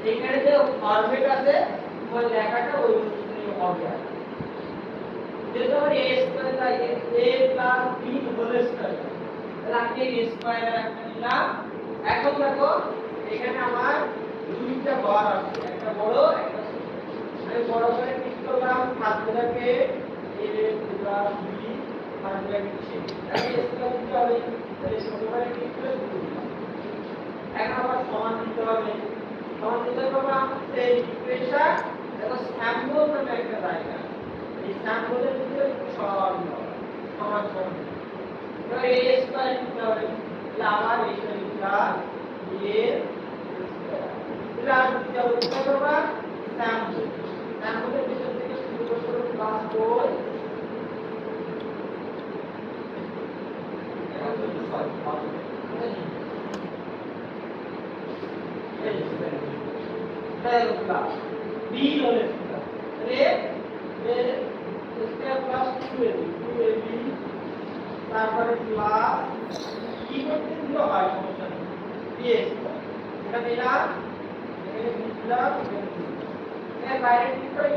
এখানে যে ফরম্যাট আছে ওই লেখাটা ওই অনুযায়ী হবে যেহেতু আমার a স্কয়ার তাই a plus b whole square তাহলে আমি a স্কয়ার একটা নিলাম এখন দেখো এখানে আমার দুইটা বার আছে একটা বড় একটা ছোট আমি বড় করে ক্লিক করলাম খাদ্যটাকে a প্লাস b খাদ্যটাকে c আমি স্কয়ার দিতে হবে তাহলে ছোট করে ক্লিক করে দিলাম এখন আবার সমান দিতে হবে সমান দিতে হবে আমাদের এই ইকুয়েশন দেখো স্যাম্পল নামে একটা জায়গা এই স্যাম্পলের ভিতরে সমান সমান সমান এবার a স্কয়ার দিতে হবে তাহলে আবার এইটা লিখলাম a স্কয়ার তাহলে আর দিতে হবে কি করবা স্যাম্পল স্যাম্পলের ভিতর থেকে শুরু করব প্লাস 4 এখন তো সলভ হবে তাহলে প্লাস b হলে তাহলে স্কয়ার প্লাস 2ab তারপরে প্লাস কি করতে দিল হয় সমস্যা নেই b স্কয়ার এটা দিলাম এখানে দিলাম এর বাইরে কি করে